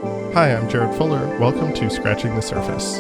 Hi, I'm Jared Fuller. Welcome to Scratching the Surface.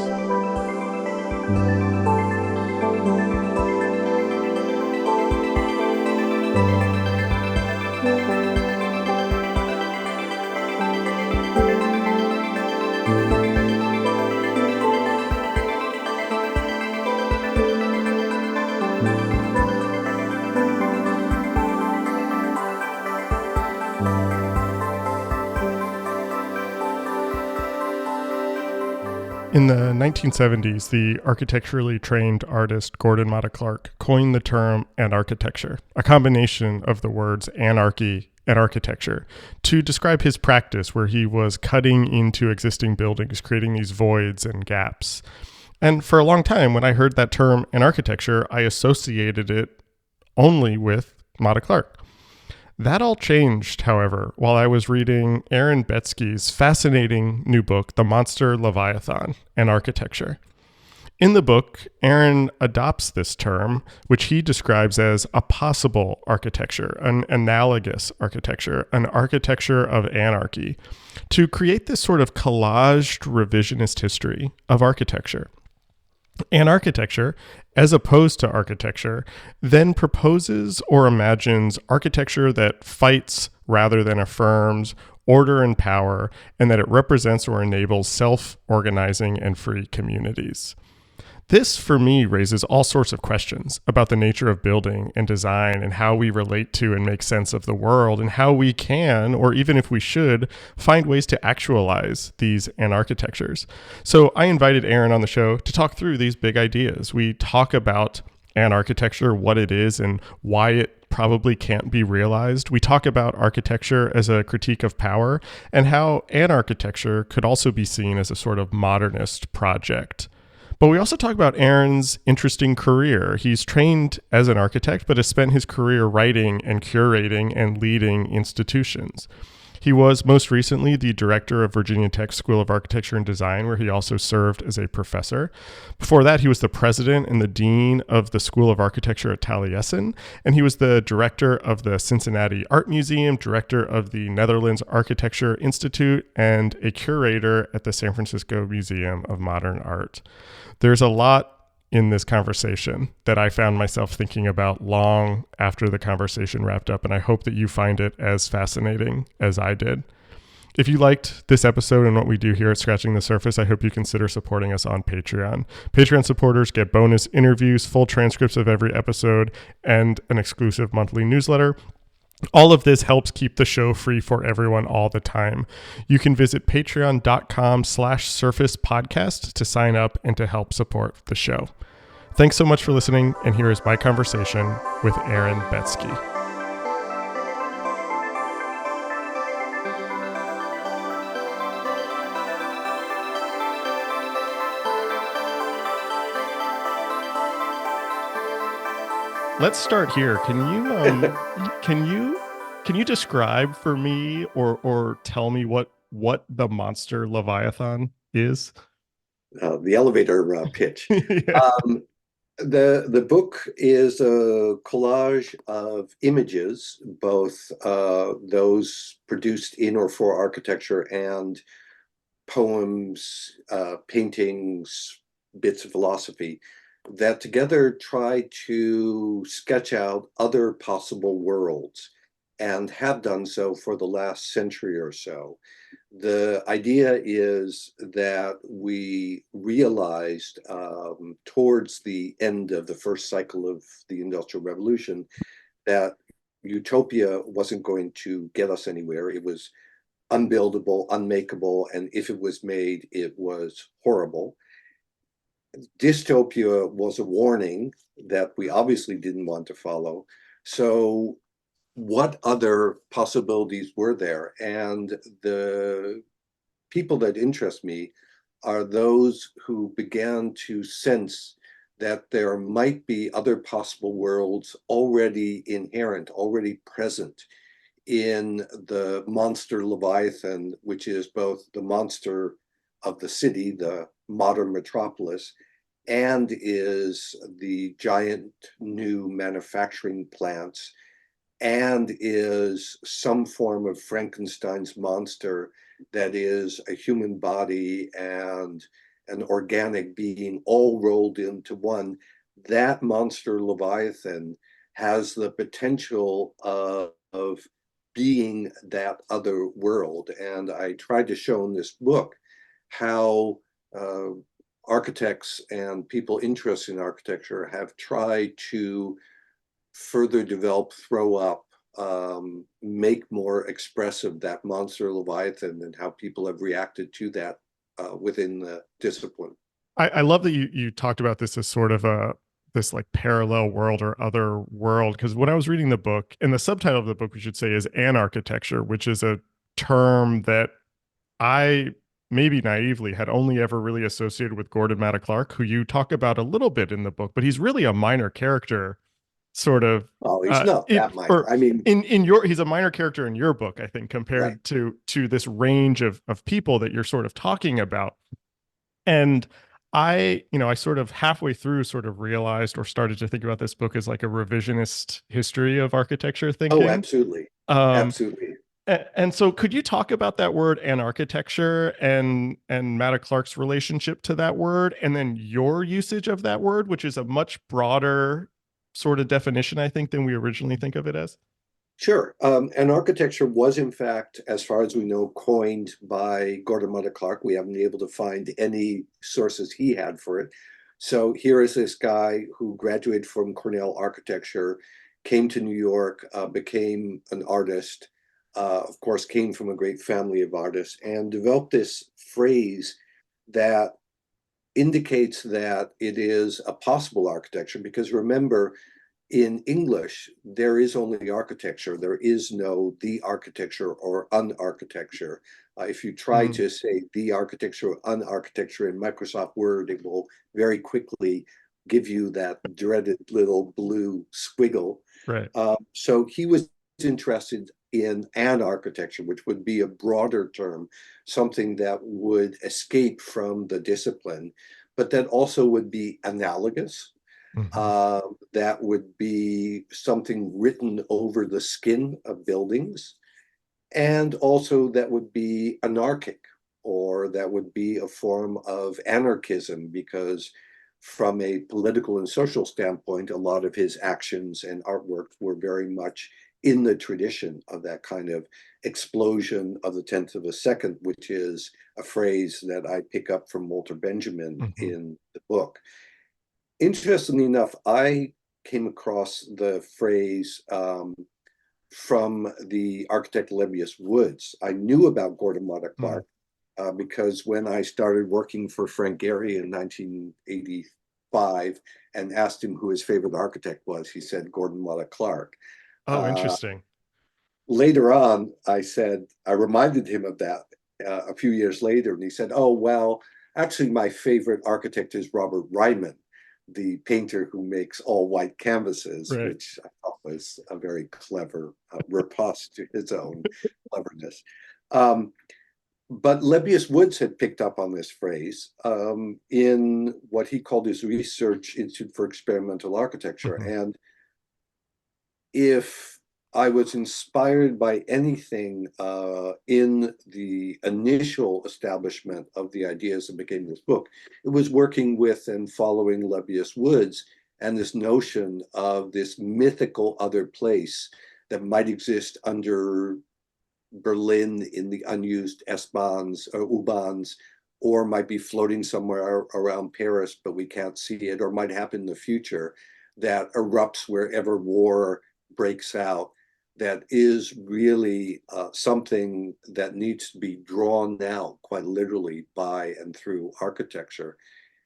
In the 1970s, the architecturally trained artist Gordon Matta Clark coined the term Anarchitecture, a combination of the words anarchy and architecture, to describe his practice where he was cutting into existing buildings, creating these voids and gaps. And for a long time, when I heard that term Anarchitecture, I associated it only with Matta Clark. That all changed, however, while I was reading Aaron Betsky's fascinating new book, The Monster Leviathan, Anarchitecture. In the book, Aaron adopts this term, which he describes as a possible architecture, an analogous architecture, an architecture of anarchy, to create this sort of collaged revisionist history of architecture. Anarchitecture, as opposed to architecture, then proposes or imagines architecture that fights rather than affirms order and power, and that it represents or enables self-organizing and free communities. This, for me, raises all sorts of questions about the nature of building and design and how we relate to and make sense of the world and how we can, or even if we should, find ways to actualize these anarchitectures. So I invited Aaron on the show to talk through these big ideas. We talk about anarchitecture, what it is, and why it probably can't be realized. We talk about architecture as a critique of power and how anarchitecture could also be seen as a sort of modernist project. But we also talk about Aaron's interesting career. He's trained as an architect, but has spent his career writing and curating and leading institutions. He was most recently the director of Virginia Tech's School of Architecture and Design, where he also served as a professor. Before that, he was the president and the dean of the School of Architecture at Taliesin, and he was the director of the Cincinnati Art Museum, director of the Netherlands Architecture Institute, and a curator at the San Francisco Museum of Modern Art. There's a lot in this conversation that I found myself thinking about long after the conversation wrapped up, and I hope that you find it as fascinating as I did. If you liked this episode and what we do here at Scratching the Surface, I hope you consider supporting us on Patreon. Patreon supporters get bonus interviews, full transcripts of every episode, and an exclusive monthly newsletter. All of this helps keep the show free for everyone all the time. You can visit patreon.com/surface podcast to sign up and to help support the show. Thanks so much for listening, and here is my conversation with Aaron Betsky. Let's start here. Can you describe for me or tell me what the Monster Leviathan is? The elevator pitch. Yeah. The book is a collage of images, both those produced in or for architecture and poems, paintings, bits of philosophy that together try to sketch out other possible worlds and have done so for the last century or so. The idea is that we realized towards the end of the first cycle of the Industrial Revolution that utopia wasn't going to get us anywhere. It was unbuildable, unmakeable, and if it was made, it was horrible. Dystopia was a warning that we obviously didn't want to follow. So what other possibilities were there? And the people that interest me are those who began to sense that there might be other possible worlds already inherent, already present in the monster Leviathan, which is both the monster of the city, the modern metropolis, and is the giant new manufacturing plants, and is some form of Frankenstein's monster that is a human body and an organic being all rolled into one, that monster Leviathan has the potential of being that other world. And I tried to show in this book how architects and people interested in architecture have tried to further develop, throw up, make more expressive that monster Leviathan and how people have reacted to that within the discipline. I love that you talked about this as sort of this like parallel world or other world, because when I was reading the book, and the subtitle of the book we should say is Anarchitecture, which is a term that I maybe naively had only ever really associated with Gordon Matta Clark, who you talk about a little bit in the book, but he's really a minor character, sort of. Oh, he's not It that minor. or I mean, in your he's a minor character in your book, I think, right. compared to this range of people that you're sort of talking about. And I sort of halfway through sort of realized or started to think about this book as like a revisionist history of architecture Oh, thinking. absolutely. Um, Absolutely. and so could you talk about that word anarchitecture and Matta Clark's relationship to that word, and then your usage of that word, which is a much broader sort of definition, I think, than we originally think of it as? Sure. And architecture was, in fact, as far as we know, coined by Gordon Matta Clark. We haven't been able to find any sources he had for it. So here is this guy who graduated from Cornell Architecture, came to New York, became an artist, of course, came from a great family of artists, and developed this phrase that indicates that it is a possible architecture. Because remember, in English, there is only architecture. There is no the architecture or unarchitecture. If you try Mm, to say the architecture or unarchitecture in Microsoft Word, it will very quickly give you that dreaded little blue squiggle. right. So he was interested in an architecture, which would be a broader term, something that would escape from the discipline, but that also would be analogous, Mhm. uh, that would be something written over the skin of buildings, and also that would be anarchic, or that would be a form of anarchism, because from a political and social standpoint, a lot of his actions and artwork were very much in the tradition of that kind of explosion of the 10th of a second, which is a phrase that I pick up from Walter Benjamin Mhm. in the book. Interestingly enough, I came across the phrase from the architect Lebbeus Woods. I knew about Gordon Matta Mm. Clark because when I started working for Frank Gehry in 1985 and asked him who his favorite architect was, he said Gordon Matta Clark. Oh, Uh, interesting. Later on, I reminded him of that a few years later, and he said, "Oh, well, actually, my favorite architect is Robert Ryman, the painter who makes all white canvases," Right. which I thought was a very clever riposte to his own cleverness. Um, but Lebbeus Woods had picked up on this phrase in what he called his Research Institute for Experimental Architecture. Mhm. And if I was inspired by anything in the initial establishment of the ideas that became this book, it was working with and following Lebbeus Woods and this notion of this mythical other place that might exist under Berlin in the unused S-Bahns or U-Bahns, or might be floating somewhere around Paris, but we can't see it, or might happen in the future, that erupts wherever war breaks out, that is really something that needs to be drawn out quite literally by and through architecture.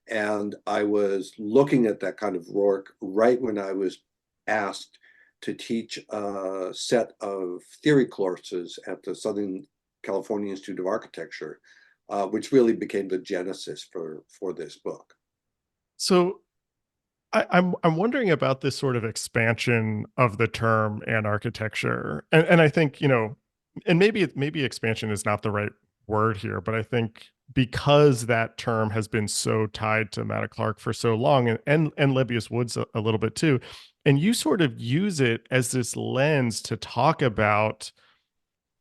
And I was looking at that kind of work right when I was asked to teach a set of theory courses at the Southern California Institute of Architecture, which really became the genesis for this book. So I'm wondering about this sort of expansion of the term and architecture, and I think and maybe expansion is not the right word here, but I think because that term has been so tied to Matta Clark for so long, and Lebbeus Woods a little bit too, and you sort of use it as this lens to talk about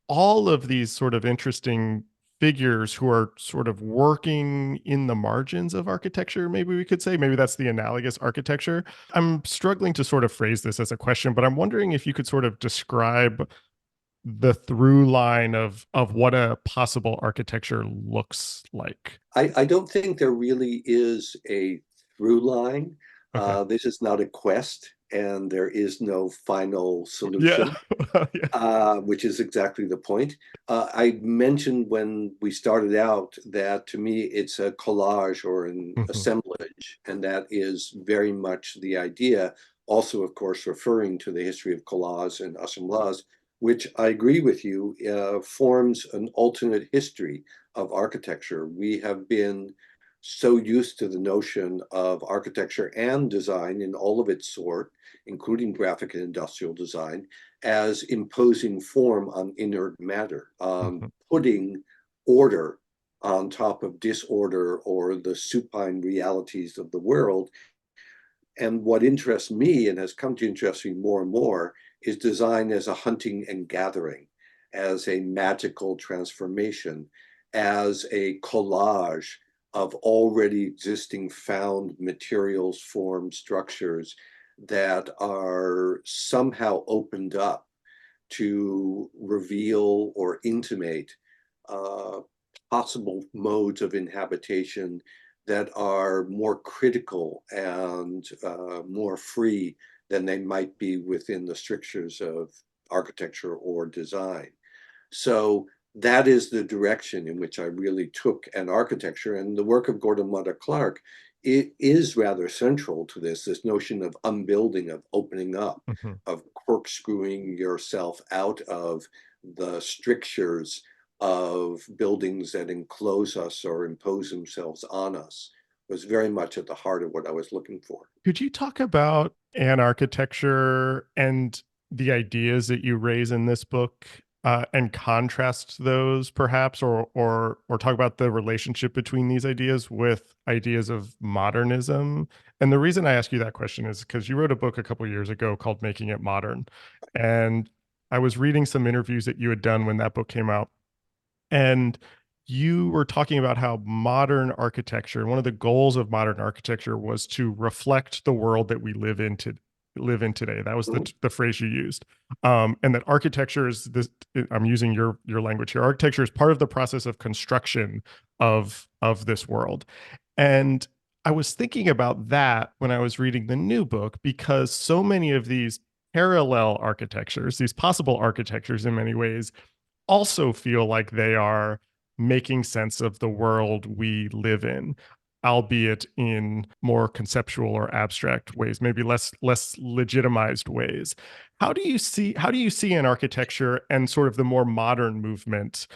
all of these sort of interesting figures who are sort of working in the margins of architecture, maybe we could say. Maybe that's the analogous architecture. I'm struggling to sort of phrase this as a question, but I'm wondering if you could sort of describe the through line of what a possible architecture looks like. I don't think there really is a through line. Okay. This is not a quest, and there is no final Yeah. solution, Yeah. which is exactly the point. I mentioned when we started out that to me it's a collage or an Mhm. assemblage, and that is very much the idea. Also, of course, referring to the history of collage and assemblage, which I agree with you, forms an alternate history of architecture. We have been so used to the notion of architecture and design in all of its sort, including graphic and industrial design, as imposing form on inert matter, Mhm. putting order on top of disorder or the supine realities of the world. And what interests me and has come to interest me more and more is design as a hunting and gathering, as a magical transformation, as a collage of already existing found materials, forms, structures that are somehow opened up to reveal or intimate uh, possible modes of inhabitation that are more critical and more free than they might be within the strictures of architecture or design. So that is the direction in which I really took an architecture. And the work of Gordon Mutter Clark, it is rather central to this notion of unbuilding, of opening up, Mhm. of corkscrewing yourself out of the strictures of buildings that enclose us or impose themselves on us, was very much at the heart of what I was looking for. Could you talk about Anarchitecture and the ideas that you raise in this book, and contrast those perhaps, or talk about the relationship between these ideas with ideas of modernism? And the reason I ask you that question is because you wrote a book a couple years ago called Making It Modern. And I was reading some interviews that you had done when that book came out, and you were talking about how modern architecture, one of the goals of modern architecture was to reflect the world that we live in today. That was Mhm. the phrase you used. And that architecture is this, I'm using your language here. Architecture is part of the process of construction of this world. And I was thinking about that when I was reading the new book, because so many of these parallel architectures, these possible architectures in many ways, also feel like they are making sense of the world we live in, albeit in more conceptual or abstract ways, maybe less legitimized ways. How do you see an architecture and sort of the more modern movement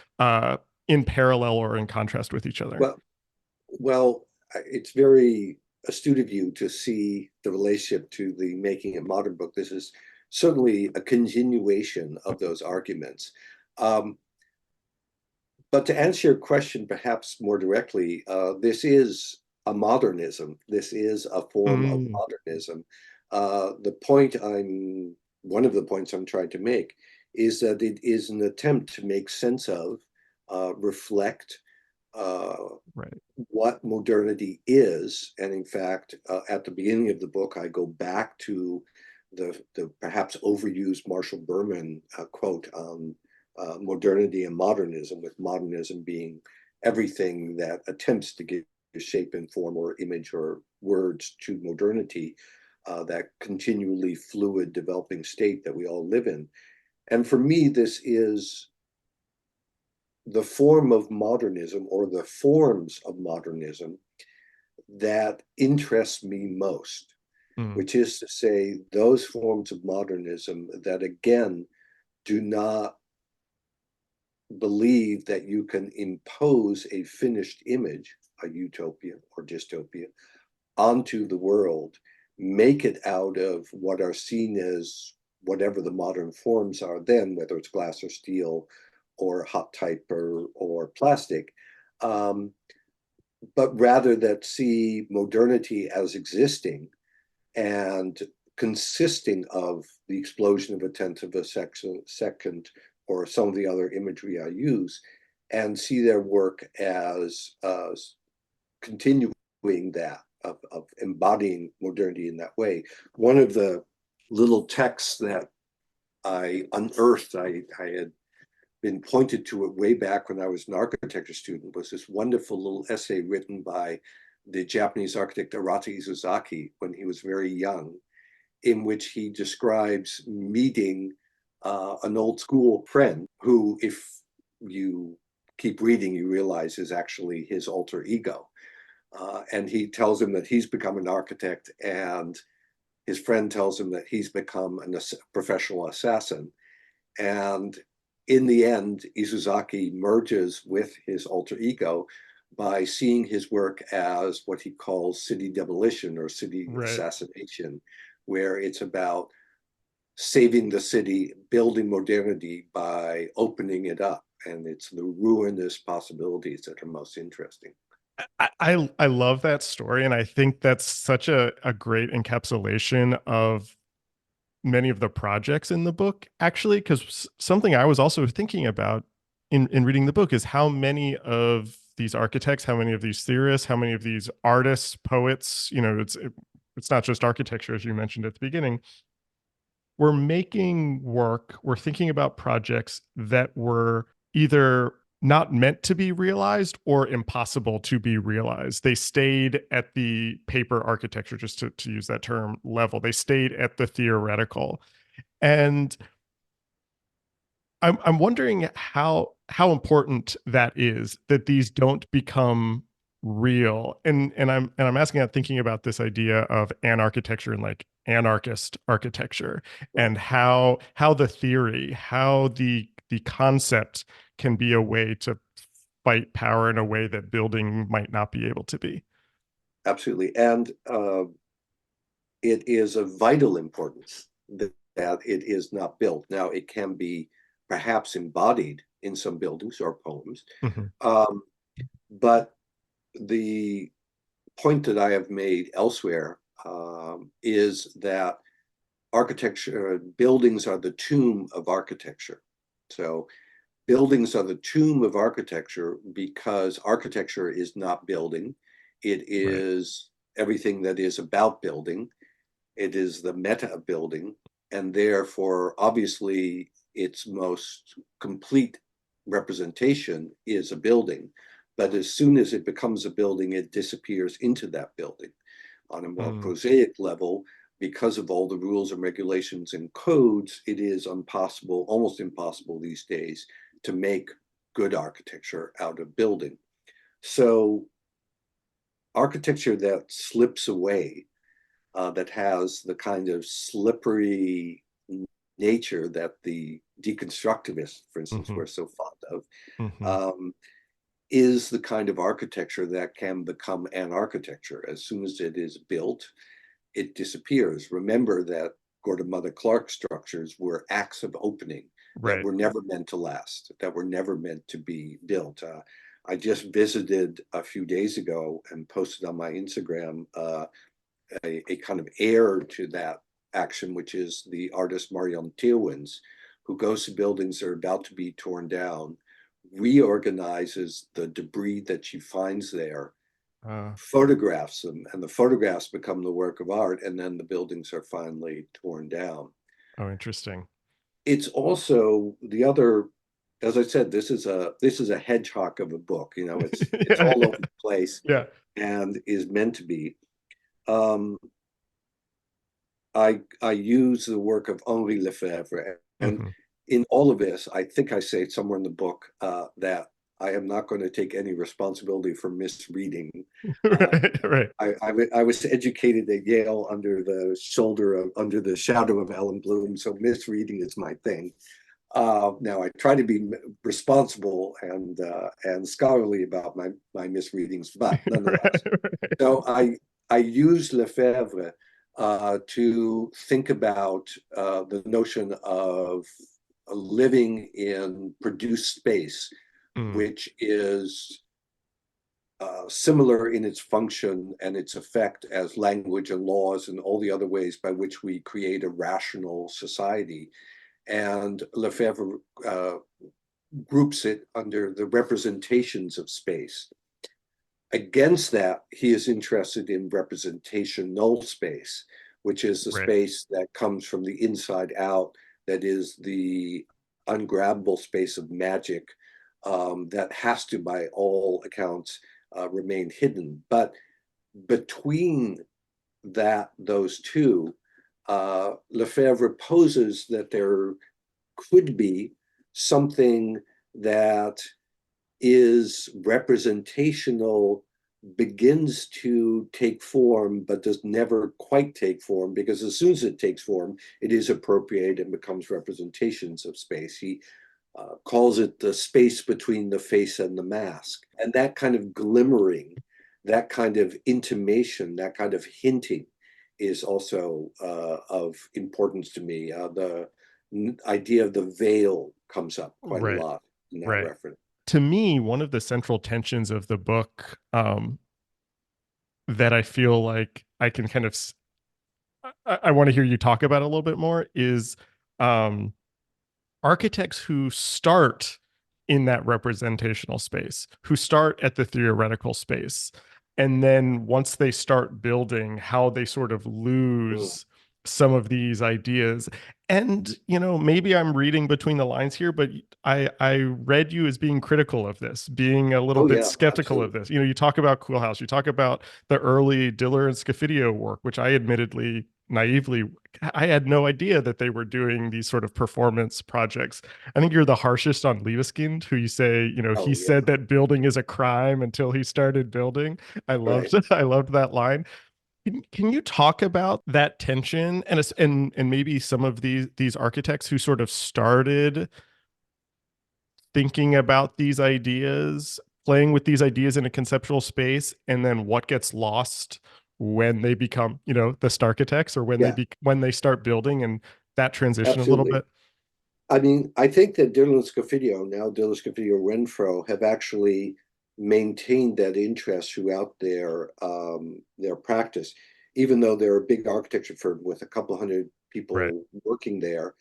in parallel or in contrast with each other? Well, well, it's very astute of you to see the relationship to the Making It Modern book. This is certainly a continuation of those arguments. Um, but to answer your question perhaps more directly, this is a modernism. This is a form of Mm, modernism. One of the points I'm trying to make is that it is an attempt to make sense of, reflect, uh, right. what modernity is. And in fact, at the beginning of the book, I go back to the perhaps overused Marshall Berman quote on modernity and modernism, with modernism being everything that attempts to give shape and form or image or words to modernity, that continually fluid developing state that we all live in. And for me, this is the form of modernism or the forms of modernism that interests me most, Mm, which is to say, those forms of modernism that again do not believe that you can impose a finished image, a utopia or dystopia, onto the world, make it out of what are seen as whatever the modern forms are then, whether it's glass or steel or hot type or plastic, um, but rather that see modernity as existing and consisting of the explosion of a tenth of a second, or some of the other imagery I use, and see their work as continuing that, of embodying modernity in that way. One of the little texts that I unearthed, I had been pointed to it way back when I was an architecture student, was this wonderful little essay written by the Japanese architect Arata Izuzaki when he was very young, in which he describes meeting an old school friend who, if you keep reading, you realize is actually his alter ego. And he tells him that he's become an architect, and his friend tells him that he's become a professional assassin. And in the end, Izuzaki merges with his alter ego by seeing his work as what he calls city demolition or city assassination, where it's about saving the city, building modernity by opening it up. And it's the ruinous possibilities that are most interesting. I love that story, and I think that's such a great encapsulation of many of the projects in the book, actually, because something I was also thinking about in reading the book is how many of these architects, how many of these theorists, how many of these artists, poets, it's not just architecture, as you mentioned at the beginning. We're making work, we're thinking about projects that were either not meant to be realized or impossible to be realized. They stayed at the paper architecture, just to use that term, level. They stayed at the theoretical. And I'm wondering how important that is, that these don't become real. And I'm asking that thinking about this idea of anarchitecture and like anarchist architecture, and how the theory, how the concept can be a way to fight power in a way that building might not be able to be. Absolutely. And it is of vital importance that it is not built. Now, it can be perhaps embodied in some buildings or poems. Mm-hmm. But the point that I have made elsewhere is that architecture, buildings are the tomb of architecture. So buildings are the tomb of architecture because architecture is not building. It is everything that is about building. It is the meta of building. And therefore, obviously, its most complete representation is a building. But as soon as it becomes a building, it disappears into that building. On a more prosaic level, because of all the rules and regulations and codes, it is impossible, almost impossible these days, to make good architecture out of building. So architecture that slips away, that has the kind of slippery nature that the deconstructivists, for instance, were so fond of, is the kind of architecture that can become an architecture. As soon as it is built, it disappears. Remember that Gordon Mother Clark structures were acts of opening that were never meant to last, that were never meant to be built. I just visited a few days ago and posted on my Instagram a kind of heir to that action, which is the artist Marion Theeuwens, who goes to buildings that are about to be torn down, reorganizes the debris that she finds there, photographs them, and the photographs become the work of art, and then the buildings are finally torn down. Oh, interesting. It's also the other, as I said, this is a hedgehog of a book. It's all over the place, and is meant to be. I use the work of Henri Lefebvre, and in all of this, I think I say somewhere in the book that I am not going to take any responsibility for misreading. I was educated at Yale under the shadow of Alan Bloom, so misreading is my thing. Now I try to be responsible and scholarly about my misreadings, but nonetheless. So I use Lefebvre to think about the notion of living in produced space, which is similar in its function and its effect as language and laws and all the other ways by which we create a rational society. And Lefebvre groups it under the representations of space. Against that, he is interested in representational space, which is the Right. space that comes from the inside out, that is the ungrabbable space of magic, that has to, by all accounts, remain hidden. But between those two, Lefebvre poses that there could be something that is representational, begins to take form, but does never quite take form, because as soon as it takes form, it is appropriated and becomes representations of space. He calls it the space between the face and the mask. And that kind of glimmering, that kind of intimation, that kind of hinting is also of importance to me. The idea of the veil comes up quite a Right. lot in that Right. reference. To me, one of the central tensions of the book, that I feel like I can kind of, I want to hear you talk about a little bit more, is um, architects who start in that representational space, who start at the theoretical space, and then once they start building, how they sort of Mm. lose some of these ideas. And maybe I'm reading between the lines here, but I read you as being critical of this, being a little Oh bit yeah, skeptical of absolutely. this. You talk about Coolhouse, you talk about the early Diller and Scofidio work, which I admittedly naively, I had no idea that they were doing these sort of performance projects. I think you're the harshest on Liebeskind, who you say, he Oh said yeah, that building is a crime until he started building. I loved right. I loved that line. Can you talk about that tension, and maybe some of these architects who sort of started thinking about these ideas, playing with these ideas in a conceptual space, and then what gets lost when they become, the Starchitects, or Yeah, when they start building, and that transition a little absolutely. bit? I mean, I think that Dylan Scofidio, now Dylan Scofidio Renfro, have actually maintained that interest throughout their practice, even though they're a big architecture firm with a couple hundred Right. people working there.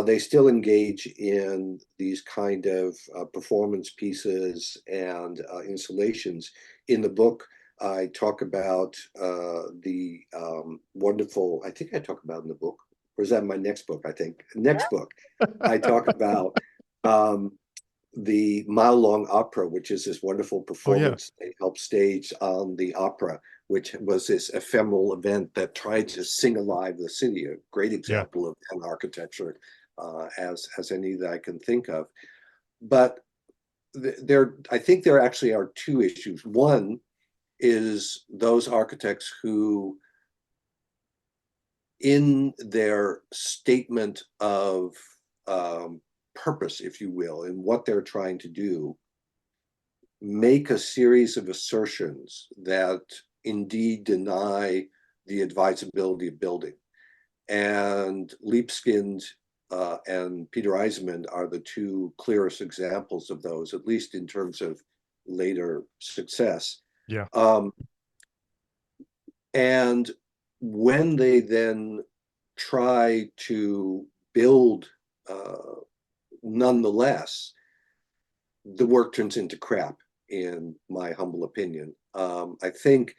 They still engage in these kind of performance pieces and installations. In the book, I talk about the wonderful, I think I talk about in the book, or is that my next book? I think next book I talk about um, the Mile Long Opera, which is this wonderful Oh yeah. performance they helped stage on the opera, which was this ephemeral event that tried to sing alive the city. A great Yeah. example of an architecture, as any that I can think of. But I think there actually are two issues. One is those architects who, in their statement of um, purpose, if you will, in what they're trying to do, make a series of assertions that indeed deny the advisability of building. And Leapskind and Peter Eisenman are the two clearest examples of those, at least in terms of later success. Yeah. Um, and when they then try to build uh, nonetheless, the work turns into crap, in my humble opinion. I think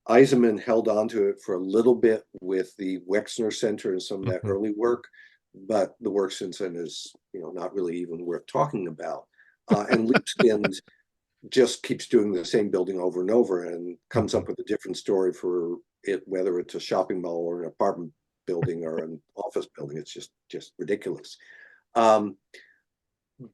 Eisenman held on to it for a little bit with the Wexner Center and some of that Hmm. early work, but the work since then is, not really even worth talking about. And Leapskind just keeps doing the same building over and over and comes Hmm. up with a different story for it, whether it's a shopping mall or an apartment building or an office building. It's just ridiculous. Um,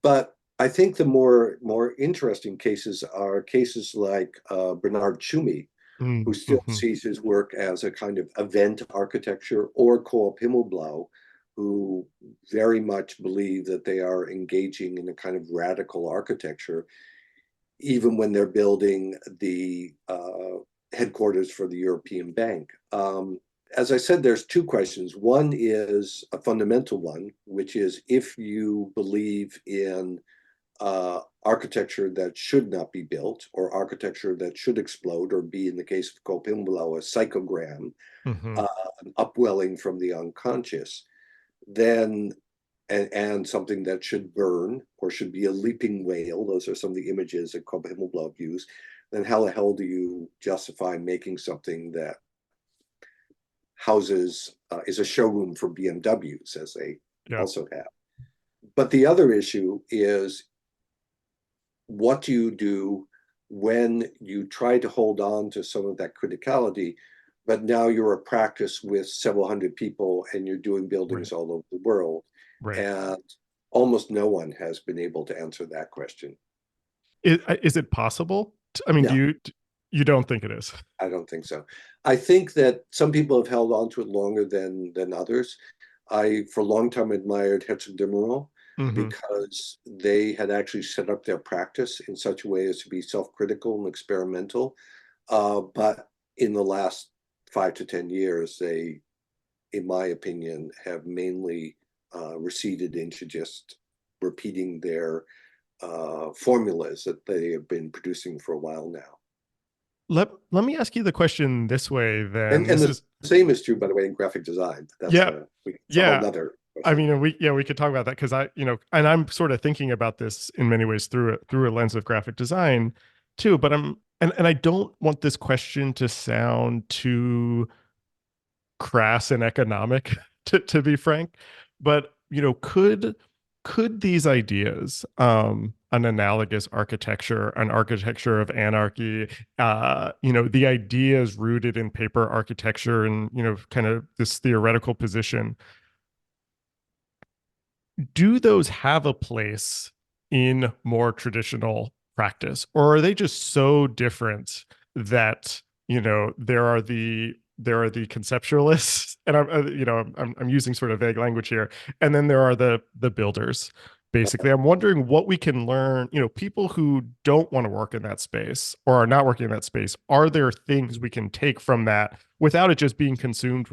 but I think the more interesting cases are cases like Bernard Tschumi, who still Mm-hmm. sees his work as a kind of event architecture, or Coop Himmelblau, who very much believe that they are engaging in a kind of radical architecture, even when they're building the headquarters for the European Bank. As I said, there's two questions. One is a fundamental one, which is if you believe in architecture that should not be built, or architecture that should explode, or be, in the case of Copimblau, a psychogram, Hmm. uh, an upwelling from the unconscious, then and something that should burn or should be a leaping whale, those are some of the images that Kobe Himmelblad used, then how the hell do you justify making something that houses is a showroom for BMWs, as they Yeah. also have? But the other issue is, what do you do when you try to hold on to some of that criticality, but now you're a practice with several hundred people and you're doing Right. buildings all over the world, Right. and almost no one has been able to answer that question. Is it possible? I mean, No, you don't think it is? I don't think so. I think that some people have held on to it longer than others. I, for a long time, admired Herzog de Meuron Mm-hmm. because they had actually set up their practice in such a way as to be self-critical and experimental. But in the last 5 to 10 years, they, in my opinion, have mainly receded into just repeating their formulas that they have been producing for a while now. Let me ask you the question this way then. And This the is same is true, by the way, in graphic design. That's yeah, it's a whole yeah. nother I question. mean, we could talk about that because and I'm sort of thinking about this in many ways through a lens of graphic design too. But and I don't want this question to sound too crass and economic, to be frank. But could these ideas, an analogous architecture, an architecture of anarchy, the ideas rooted in paper architecture and kind of this theoretical position, do those have a place in more traditional practice, or are they just so different that there are the conceptualists, and I'm using sort of vague language here, and then there are the builders. Basically, I'm wondering what we can learn. People who don't want to work in that space or are not working in that space. Are there things we can take from that without it just being consumed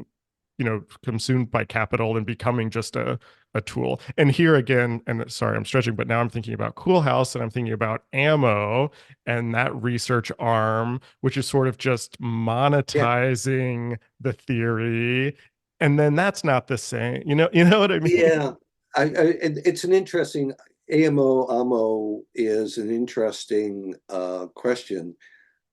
by capital and becoming just a tool? And here again, and sorry, I'm stretching, but now I'm thinking about Cool House and I'm thinking about ammo and that research arm, which is sort of just Yeah, monetizing the theory. And then that's not the same. You know what I mean? yeah. It's an interesting AMO is an interesting question.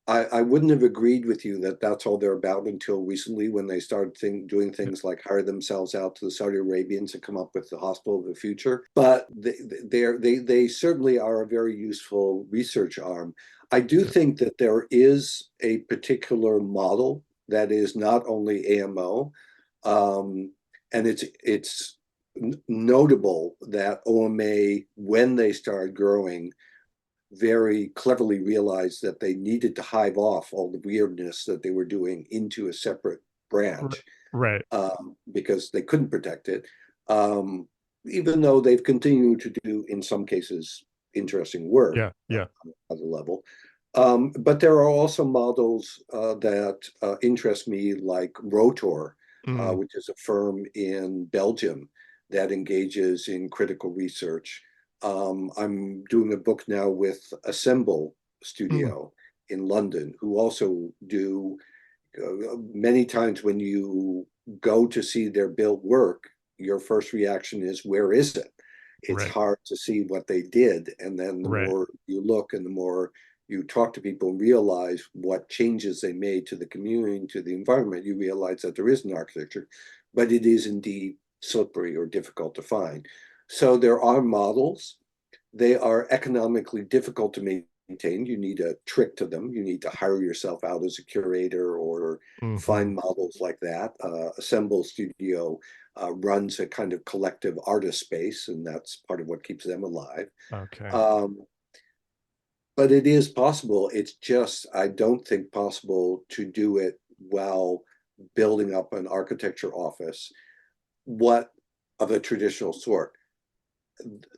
I wouldn't have agreed with you that that's all they're about until recently, when they started doing things like hire themselves out to the Saudi Arabians and come up with the hospital of the future. But they certainly are a very useful research arm. I do think that there is a particular model that is not only AMO, and it's notable that OMA, when they started growing, very cleverly realized that they needed to hive off all the weirdness that they were doing into a separate branch, Right. because they couldn't protect it, even though they've continued to do, in some cases, interesting work Yeah. Yeah. at a level. But there are also models that interest me, like Rotor, Mm, which is a firm in Belgium that engages in critical research. I'm doing a book now with Assemble mm, Studio in London, who also do, many times when you go to see their built work, your first reaction is, where is it? It's right. hard to see what they did. And then the Right. more you look and the more you talk to people and realize what changes they made to the community, to the environment, you realize that there is an architecture, but it is indeed slippery or difficult to find. So there are models. They are economically difficult to maintain. You need a trick to them. You need to hire yourself out as a curator or Hmm. find models like that. Assemble Studio runs a kind of collective artist space, and that's part of what keeps them alive. Okay. Um, but it is possible. It's just, I don't think possible to do it while building up an architecture office, what of a traditional sort.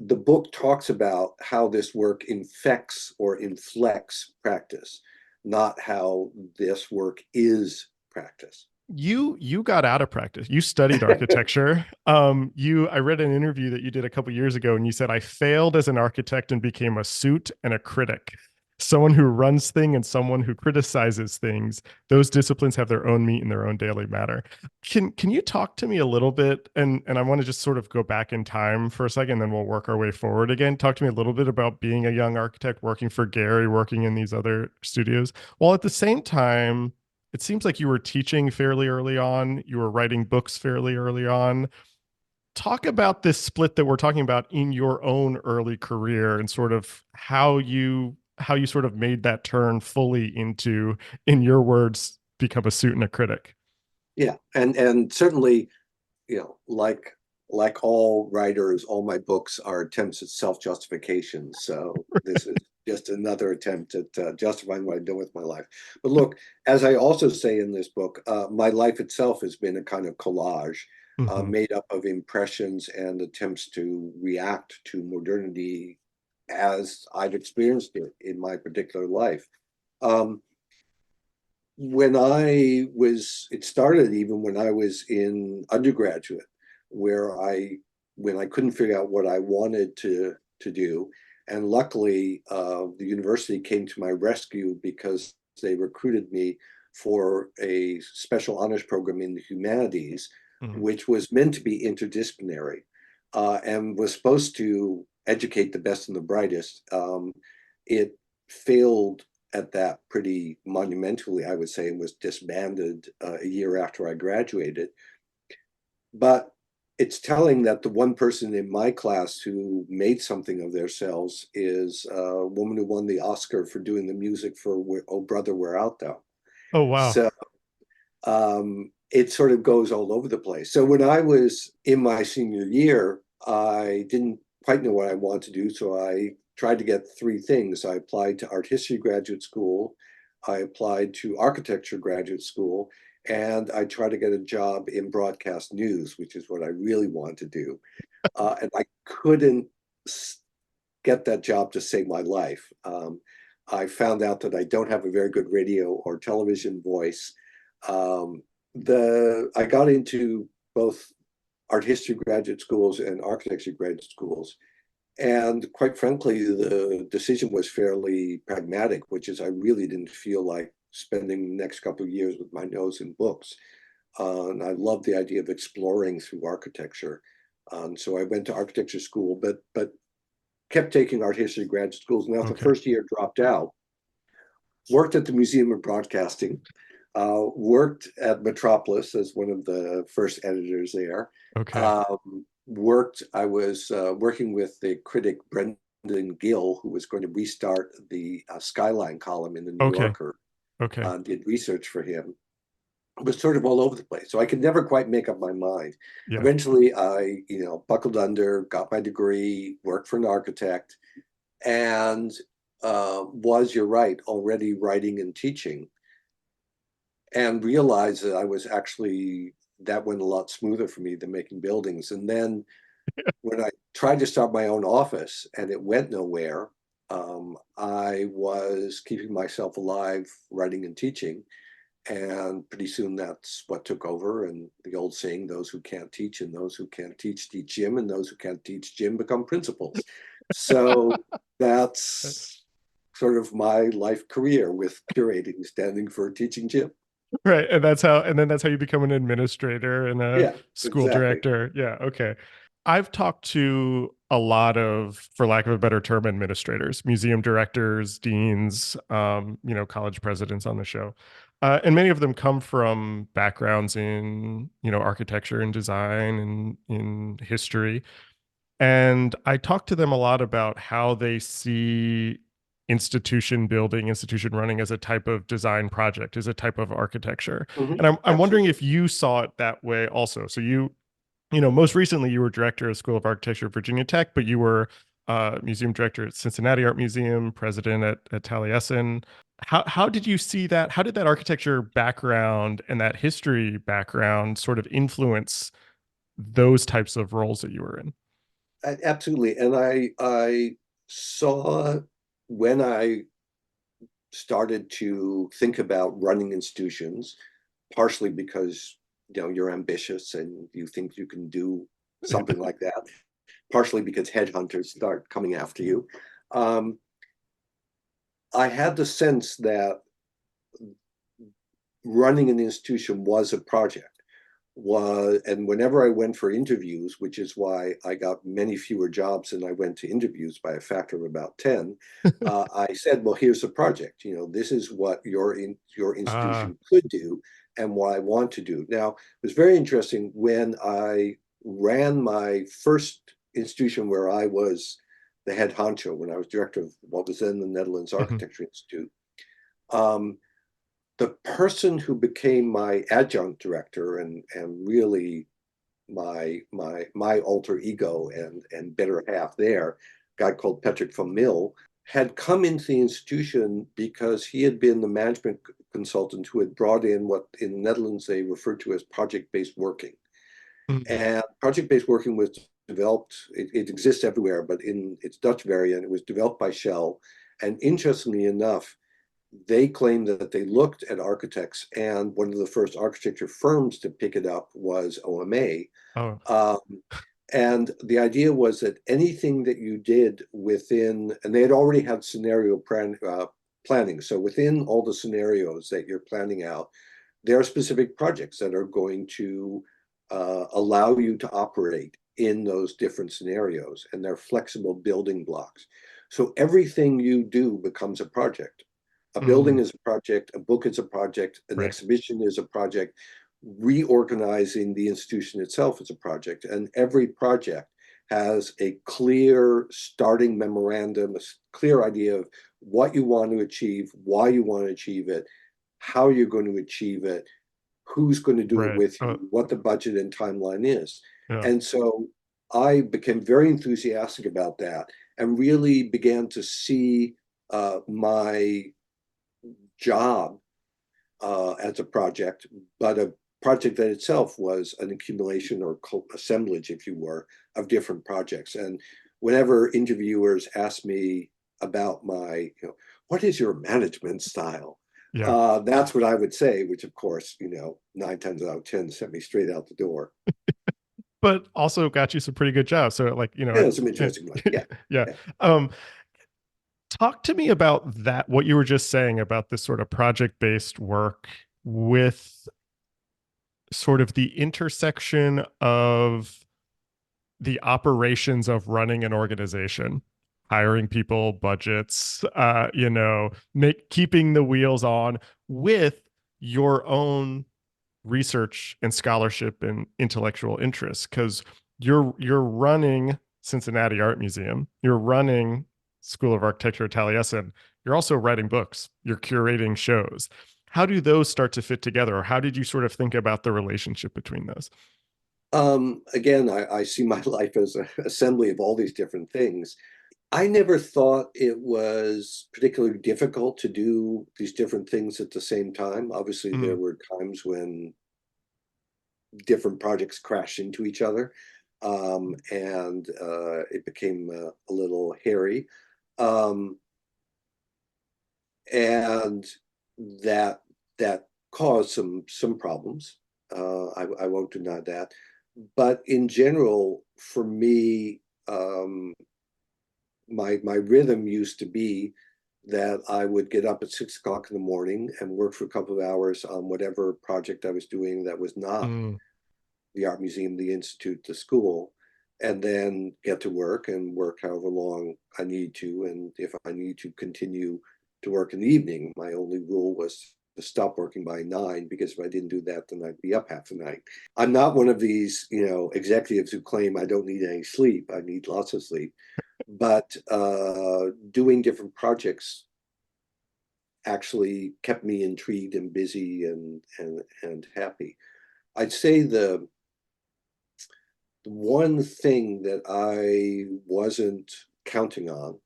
The book talks about how this work infects or inflects practice, not how this work is practice. You got out of practice. You studied architecture. I read an interview that you did a couple years ago, and you said, I failed as an architect and became a suit and a critic. someone who runs thing and someone who criticizes things. Those disciplines have their own meat and their own daily matter. Can you talk to me a little bit? And I want to just sort of go back in time for a second, then we'll work our way forward again. Talk to me a little bit about being a young architect, working for Gary, working in these other studios, while at the same time, it seems like you were teaching fairly early on. You were writing books fairly early on. Talk about this split that we're talking about in your own early career and sort of how you sort of made that turn fully into, in your words, become a suit and a critic. Yeah, and certainly, like all writers, all my books are attempts at self-justification. So this is just another attempt at justifying what I'm doing with my life. But look, as I also say in this book, my life itself has been a kind of collage Mm-hmm. made up of impressions and attempts to react to modernity as I've experienced it in my particular life. Um, it started even when I was in undergraduate, where when I couldn't figure out what I wanted to do, and luckily the university came to my rescue because they recruited me for a special honors program in the humanities, Mm-hmm. which was meant to be interdisciplinary, and was supposed to educate the best and the brightest. It failed at that pretty monumentally, I would say, and was disbanded a year after I graduated. But it's telling that the one person in my class who made something of themselves is a woman who won the Oscar for doing the music for "Oh Brother, Where Art Thou." Oh wow. So it sort of goes all over the place. So when I was in my senior year, I didn't quite know what I wanted to do. So I tried to get three things. I applied to art history graduate school, I applied to architecture graduate school, and I tried to get a job in broadcast news, which is what I really wanted to do. And I couldn't get that job to save my life. I found out that I don't have a very good radio or television voice. Um, I got into both art history graduate schools and architecture graduate schools. And quite frankly, the decision was fairly pragmatic, which is I really didn't feel like spending the next couple of years with my nose in books. And I loved the idea of exploring through architecture. So I went to architecture school, but kept taking art history graduate schools. Now, the Okay. first year dropped out, worked at the Museum of Broadcasting, worked at Metropolis as one of the first editors there. Okay. I was working with the critic Brendan Gill, who was going to restart the Skyline column in the New Okay. Yorker, Okay. did research for him. It was sort of all over the place. So I could never quite make up my mind. Yeah. Eventually, I, buckled under, got my degree, worked for an architect, and you're right, already writing and teaching, and realized that that went a lot smoother for me than making buildings. And then when I tried to start my own office and it went nowhere, I was keeping myself alive, writing and teaching. And pretty soon that's what took over. And the old saying, those who can't teach and those who can't teach Jim, and those who can't teach Jim become principals. So that's sort of my life career, with curating standing for teaching Jim. Right. And then that's how you become an administrator and a Yeah, school exactly. director. Yeah. Okay. I've talked to a lot of, for lack of a better term, administrators, museum directors, deans, college presidents on the show. And many of them come from backgrounds in, architecture and design and in history. And I talk to them a lot about how they see institution building, institution running as a type of design project, as a type of architecture. And I'm wondering Absolutely. if you saw it that way also. So most recently you were director of School of Architecture at Virginia Tech, but you were museum director at Cincinnati Art Museum, president at Taliesin. How did you see that? How did that architecture background and that history background sort of influence those types of roles that you were in? Absolutely. And I saw, when I started to think about running institutions, partially because you're ambitious and you think you can do something like that, partially because headhunters start coming after you. Um, I had the sense that running an institution was a project. And whenever I went for interviews, which is why I got many fewer jobs than I went to interviews by a factor of about 10, I said, well, here's the project. This is what your Ah, institution could do and what I want to do. Now, it was very interesting when I ran my first institution where I was the head honcho, when I was director of what was then the Netherlands mhm, Architecture Institute. Um, the person who became my adjunct director and really my alter ego and better half there, a guy called Patrick van Mil, had come into the institution because he had been the management consultant who had brought in what in the Netherlands they refer to as project-based working. mhm. And project-based working was developed, it exists everywhere, but in its Dutch variant, it was developed by Shell. And interestingly enough, they claimed that they looked at architects, and one of the first architecture firms to pick it up was OMA. Oh, Um, and the idea was that anything that you did within, and they had already had scenario planning. So within all the scenarios that you're planning out, there are specific projects that are going to allow you to operate in those different scenarios, and they're flexible building blocks. So everything you do becomes a project. A building mm, is a project, a book is a project, an right. exhibition is a project, reorganizing the institution itself is a project. And every project has a clear starting memorandum, a clear idea of what you want to achieve, why you want to achieve it, how you're going to achieve it, who's going to do it Right. with you, what the budget and timeline is. Yeah. And so I became very enthusiastic about that and really began to see my job as a project, but a project that itself was an accumulation or assemblage, if you were, of different projects. And whenever interviewers ask me about what is your management style? Yeah. That's what I would say, which of course, 9 times out of 10 sent me straight out the door. But also got you some pretty good jobs. So like, Yeah, some interesting money. Yeah, yeah. yeah. Um, Talk to me about that, what you were just saying about this sort of project-based work with sort of the intersection of the operations of running an organization, hiring people, budgets, keeping the wheels on with your own research and scholarship and intellectual interests, because you're running Cincinnati Art Museum, you're running School of Architecture at Taliesin, you're also writing books, you're curating shows. How do those start to fit together, or how did you sort of think about the relationship between those? Again, I see my life as an assembly of all these different things. I never thought it was particularly difficult to do these different things at the same time. Obviously, there Mm, were times when different projects crashed into each other, and it became a little hairy. Um, and that that caused some problems. I won't deny that. But in general, for me, my rhythm used to be that I would get up at 6 o'clock in the morning and work for a couple of hours on whatever project I was doing that was not mm, the art museum, the institute, the school, and then get to work and work however long I need to. And if I need to continue to work in the evening, my only rule was to stop working by 9, because if I didn't do that, then I'd be up half the night. I'm not one of these, executives who claim I don't need any sleep. I need lots of sleep. But doing different projects actually kept me intrigued and busy and happy. I'd say the one thing that I wasn't counting on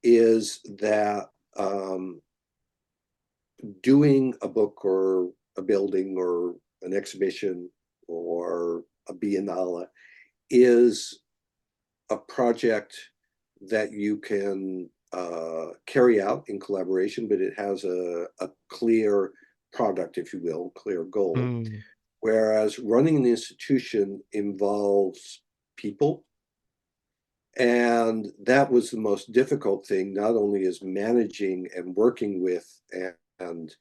is that doing a book or a building or an exhibition or a biennale is a project that you can carry out in collaboration, but it has a clear product, if you will, clear goal. mm, Whereas running an institution involves people, And that was the most difficult thing, not only as managing and working with and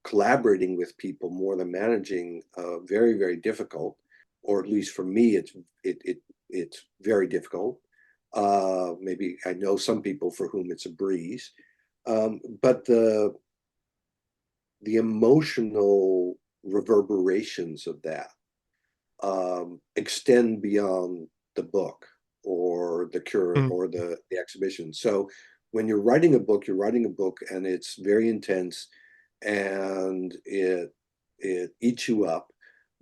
collaborating with people more than managing, very, very difficult, or at least for me, it's very difficult. Maybe I know some people for whom it's a breeze. But the emotional reverberations of that extend beyond the book or the cure Mm, or the exhibition. So when you're writing a book, you're writing a book and it's very intense and it eats you up,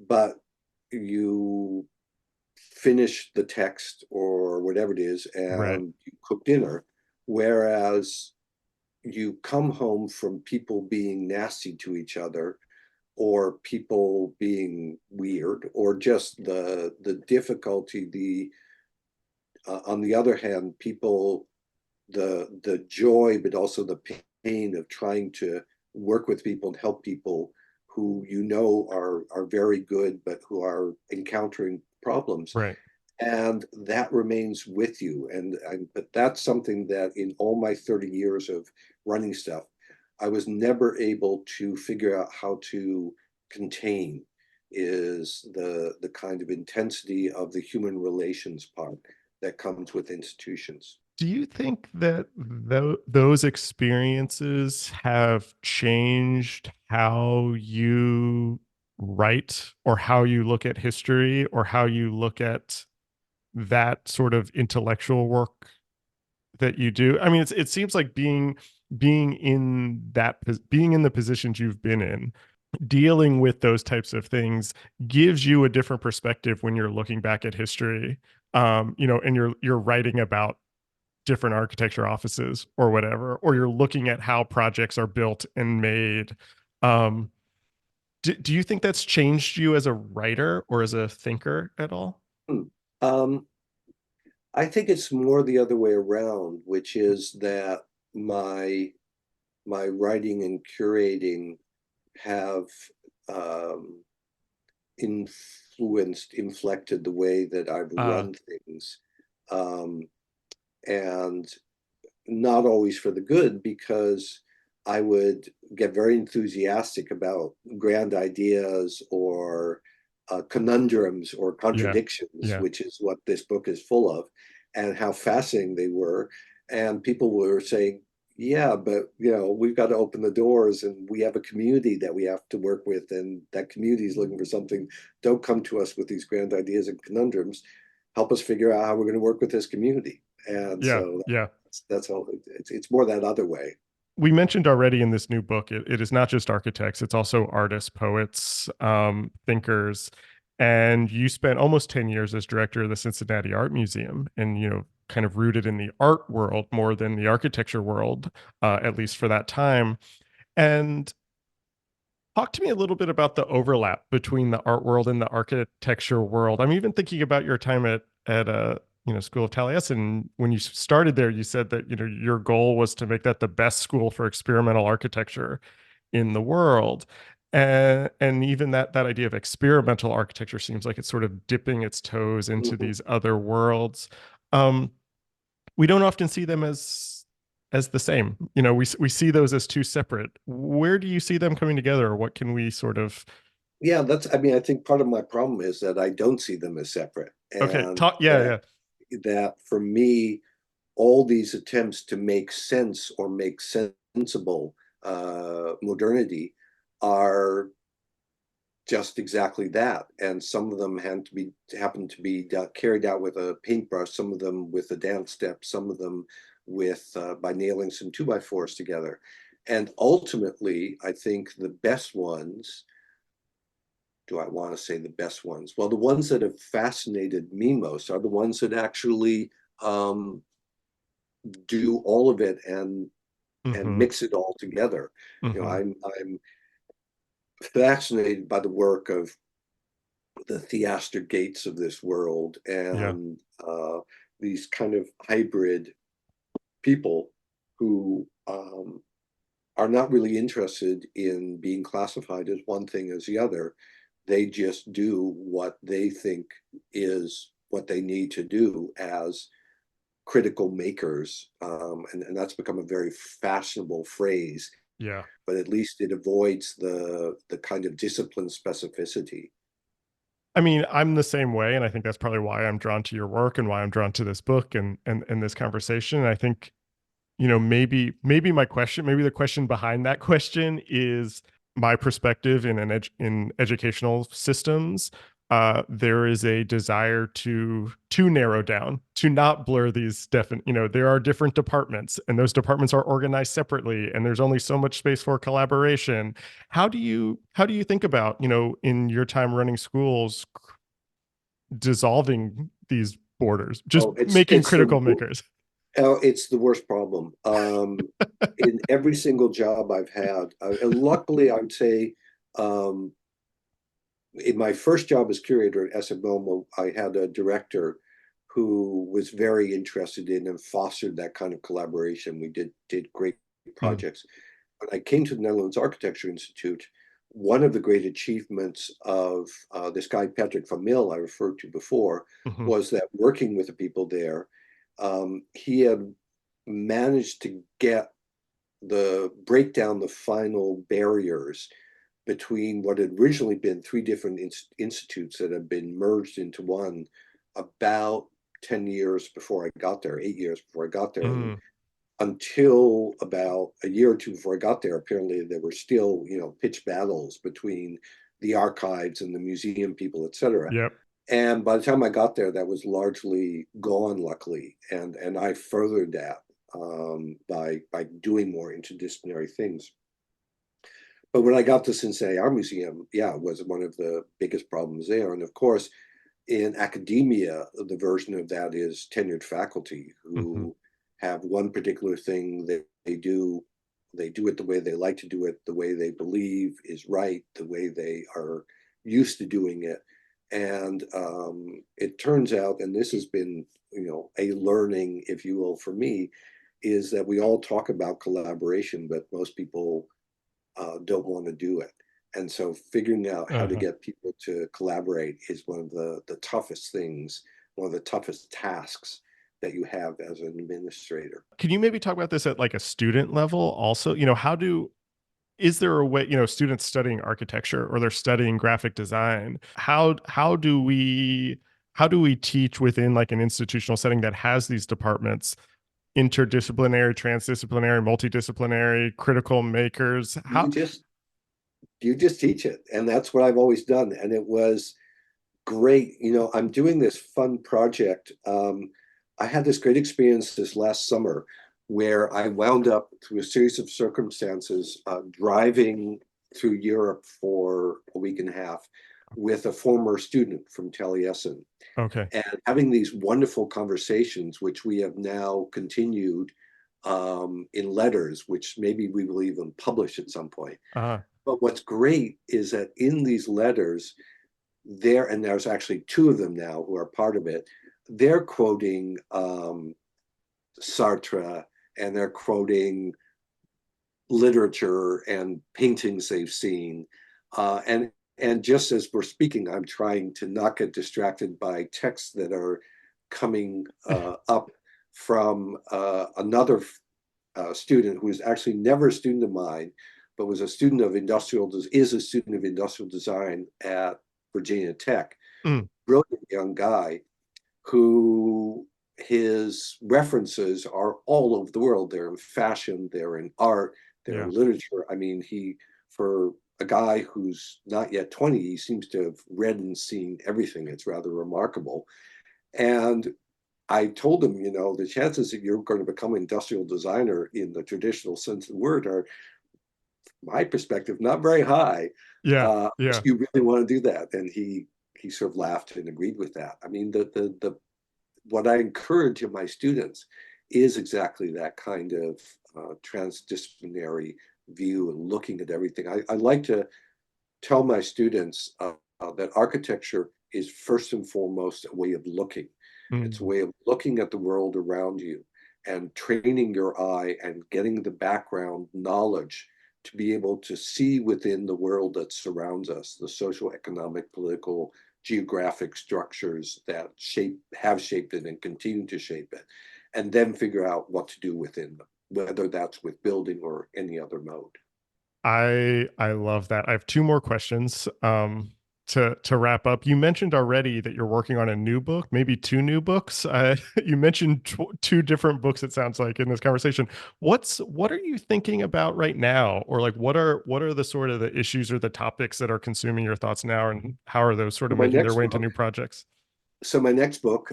but you finish the text or whatever it is right. and you cook dinner. Whereas you come home from people being nasty to each other or people being weird or just the difficulty, the on the other hand, people, the joy but also the pain of trying to work with people and help people who you know are very good but who are encountering problems, Right. and that remains with you. But that's something that in all my 30 years of running stuff, I was never able to figure out how to contain, is the kind of intensity of the human relations part that comes with institutions. Do you think that those experiences have changed how you write or how you look at history or how you look at that sort of intellectual work that you do? I mean, it seems like being in being in the positions you've been in, dealing with those types of things gives you a different perspective when you're looking back at history. And you're writing about different architecture offices or whatever, or you're looking at how projects are built and made. Um, do you think that's changed you as a writer or as a thinker at all? Hmm. Um, I think it's more the other way around, which is that my my writing and curating have um, inflected the way that I've Uh, run things, um, and not always for the good, because I would get very enthusiastic about grand ideas or conundrums or yeah, contradictions, yeah, which is what this book is full of, and how fascinating they were. And people were saying, yeah, but we've got to open the doors and we have a community that we have to work with, and that community is looking for something. Don't come to us with these grand ideas and conundrums. Help us figure out how we're going to work with this community. And yeah, so yeah. that's all. It's more that other way. We mentioned already in this new book, it is not just architects, it's also artists, poets, thinkers. And you spent almost 10 years as director of the Cincinnati Art Museum and, kind of rooted in the art world more than the architecture world, at least for that time. And talk to me a little bit about the overlap between the art world and the architecture world. I'm even thinking about your time at School of Taliesin. When you started there, you said that your goal was to make that the best school for experimental architecture in the world. And even that idea of experimental architecture seems like it's sort of dipping its toes into Mhm. these other worlds. Um, we don't often see them as the same. We see those as two separate. Where do you see them coming together, or what can we sort of? Yeah, I mean, I think part of my problem is that I don't see them as separate, Okay, and talk. Yeah, that yeah. for me, all these attempts to make sense or make sensible modernity are just exactly that. And some of them happen to be carried out with a paintbrush, some of them with a dance step, some of them with by nailing some 2x4s together. And ultimately, I think the best ones, do I want to say the best ones? Well, the ones that have fascinated me most are the ones that actually um, do all of it and Mm-hmm. mix it all together. Mm-hmm. I'm fascinated by the work of the Theaster Gates of this world Yeah. and these kind of hybrid people who are not really interested in being classified as one thing as the other. They just do what they think is what they need to do as critical makers, and that's become a very fashionable phrase, Yeah. but at least it avoids the kind of discipline specificity. I mean, I'm the same way, and I think that's probably why I'm drawn to your work and why I'm drawn to this book and this conversation. And I think, maybe my question, maybe the question behind that question is my perspective in educational systems. There is a desire to narrow down, to not blur these definite. There are different departments, and those departments are organized separately, and there's only so much space for collaboration. How do you think about, in your time running schools, dissolving these borders, just Oh, making critical makers? it's the worst problem. In every single job I've had, and luckily I'd say, um, in my first job as curator at SML, I had a director who was very interested in and fostered that kind of collaboration. We did great Mm, projects. When I came to the Netherlands Architecture Institute, one of the great achievements of this guy, Patrick van Mil, I referred to before, mhm, was that working with the people there, he had managed to break down the final barriers between what had originally been three different institutes that had been merged into one about 10 years before I got there, 8 years before I got there. And mm, until about a year or two before I got there, apparently there were still, pitched battles between the archives and the museum people, et cetera. yep. And by the time I got there, that was largely gone, luckily. And I furthered that by doing more interdisciplinary things. But when I got to Cincinnati Art Museum, yeah, it was one of the biggest problems there. And of course, in academia, the version of that is tenured faculty Mhm, who have one particular thing that they do. They do it the way they like to do it, the way they believe is right, the way they are used to doing it. And it turns out, and this has been, a learning, if you will, for me, is that we all talk about collaboration, but most people don't want to do it. And so figuring out how to uh-huh. get people to collaborate is one of the toughest things, one of the toughest tasks that you have as an administrator. Can you maybe talk about this at like a student level also? Is there a way, students studying architecture or they're studying graphic design, how do we teach within like an institutional setting that has these departments, interdisciplinary, transdisciplinary, multidisciplinary, critical makers? You just you just teach it. And that's what I've always done. And it was great. I'm doing this fun project. I had this great experience this last summer where I wound up through a series of circumstances driving through Europe for a week and a half with a former student from Taliesin Okay. and having these wonderful conversations, which we have now continued in letters, which maybe we will even publish at some point. Uh, But what's great is that in these letters, and there's actually two of them now who are part of it, they're quoting Sartre, and they're quoting literature and paintings they've seen. And just as we're speaking, I'm trying to not get distracted by texts that are coming up from another student who is actually never a student of mine, but was a student of is a student of industrial design at Virginia Tech. mm, Brilliant young guy who his references are all over the world. They're in fashion, they're in art, they're yeah. in literature. I mean, for a guy who's not yet 20, he seems to have read and seen everything. It's rather remarkable. And I told him, the chances that you're going to become an industrial designer in the traditional sense of the word are, my perspective, not very high. Yeah. Yeah. If you really want to do that. And he sort of laughed and agreed with that. I mean, the what I encourage in my students is exactly that kind of transdisciplinary view and looking at everything. I like to tell my students that architecture is first and foremost a way of looking. It's a Mm, way of looking at the world around you and training your eye and getting the background knowledge to be able to see within the world that surrounds us, the social, economic, political, geographic structures that have shaped it and continue to shape it. and then figure out what to do within them, whether that's with building or any other mode. I love that. I have two more questions to wrap up. You mentioned already that you're working on a new book, maybe two new books. You mentioned two different books, it sounds like, in this conversation. What are you thinking about right now? Or like what are the sort of the issues or the topics that are consuming your thoughts now, and how are those sort So of my making their next way into book, new projects? my next book,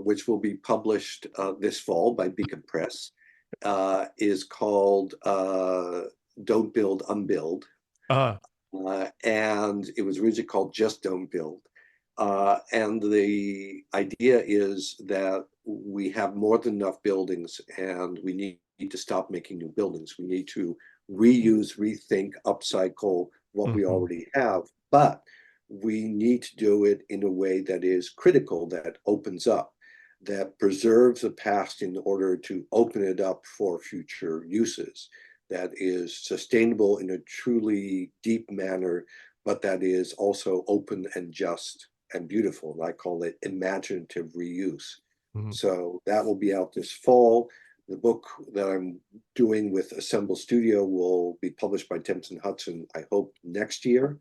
which will be published this fall by Beacon Press, is called Don't Build, Unbuild. Uh And it was originally called Just Don't Build. And the idea is that we have more than enough buildings, and we need to stop making new buildings. We need to reuse, rethink, upcycle what we mhm, already have, but we need to do it in a way that is critical, that opens up, that preserves the past in order to open it up for future uses, that is sustainable in a truly deep manner, but that is also open and just and beautiful. And I call it imaginative reuse. mhm. So that will be out this fall. The book that I'm doing with Assemble Studio will be published by Thames & Hudson, I hope, next year.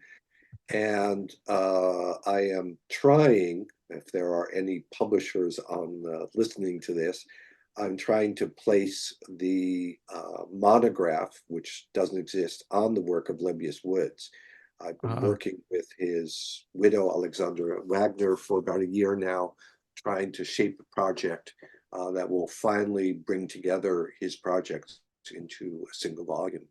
And I am trying, if there are any publishers on listening to this, I'm trying to place the monograph, which doesn't exist, on the work of Lebbeus Woods. I've been Uh, working with his widow, Alexandra Wagner, for about a year now, trying to shape a project that will finally bring together his projects into a single volume.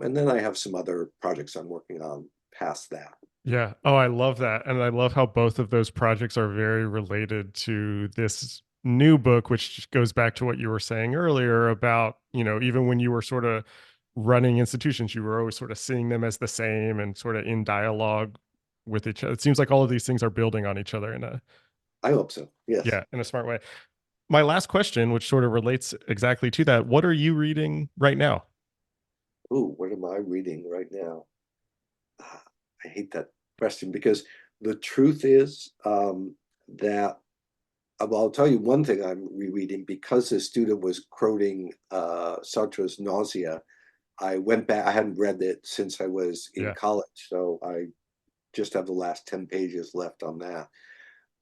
And then I have some other projects I'm working on past that. yeah. Oh, I love that. And I love how both of those projects are very related to this new book, which goes back to what you were saying earlier about, even when you were sort of running institutions, you were always sort of seeing them as the same and sort of in dialogue with each other. It seems like all of these things are building on each other I hope so. Yes. yeah, in a smart way. My last question, which sort of relates exactly to that, what are you reading right now? Ooh, what am I reading right now? Ah, I hate that question because the truth is that well, I'll tell you one thing I'm rereading because the student was quoting Sartre's Nausea. I went back, I hadn't read it since I was in Yeah. college, so I just have the last 10 pages left on that.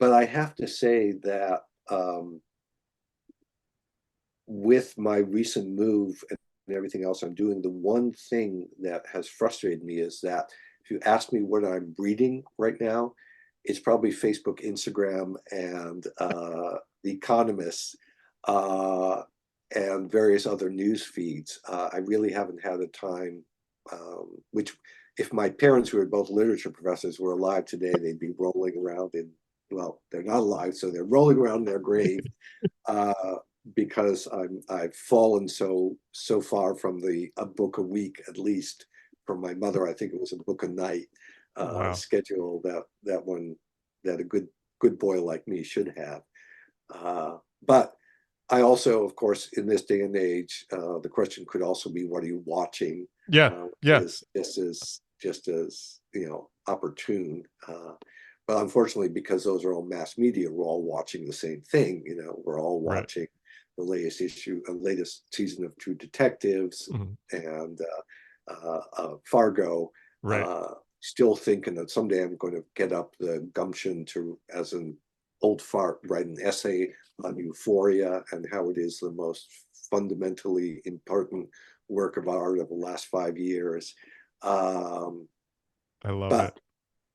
But I have to say that with my recent move and everything else I'm doing, the one thing that has frustrated me is that if you ask me what I'm reading right now, it's probably Facebook, Instagram, and The Economist, and various other news feeds. I really haven't had a time, which if my parents, who are both literature professors, were alive today, they'd be rolling around in, well, they're not alive, so they're rolling around in their grave. Uh, because I've fallen so far from the a book a week at least from my mother. I think it was a book a night Wow. schedule that one that a good boy like me should have. But I also, of course, in this day and age, the question could also be, what are you watching? Yeah. Yeah. Is just as opportune. But unfortunately, because those are all mass media, we're all watching the same thing. We're all Right. watching the latest season of True Detectives Mhm. and Fargo. Right. Uh, Still thinking that someday I'm going to get up the gumption to, as an old fart, write an essay on Euphoria and how it is the most fundamentally important work of art of the last 5 years. Um, I love it. but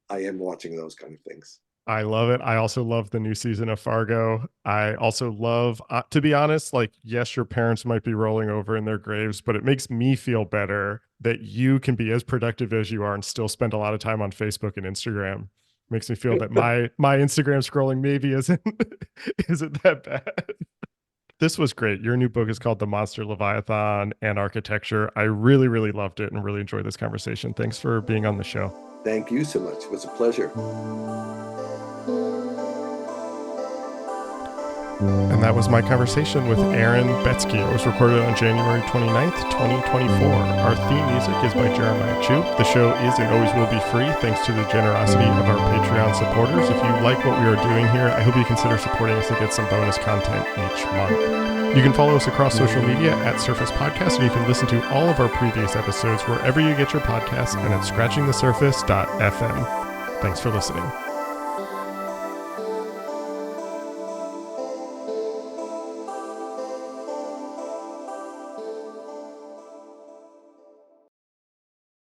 I am watching those kind of things. I love it. I also love the new season of Fargo. I also love, to be honest, like, yes, your parents might be rolling over in their graves, but it makes me feel better that you can be as productive as you are and still spend a lot of time on Facebook and Instagram. Makes me feel that my Instagram scrolling maybe isn't isn't that bad. This was great. Your new book is called The Monster Leviathan and Architecture. I really, really loved it and really enjoyed this conversation. Thanks for being on the show. Thank you so much. It was a pleasure. And that was my conversation with Aaron Betsky. It was recorded on January 29th, 2024. Our theme music is by Jeremiah Chu. The show is and always will be free thanks to the generosity of our Patreon supporters. If you like what we are doing here, I hope you consider supporting us to get some bonus content each month. You can follow us across social media at Surface Podcast, and you can listen to all of our previous episodes wherever you get your podcasts and at scratchingthesurface.fm. Thanks for listening.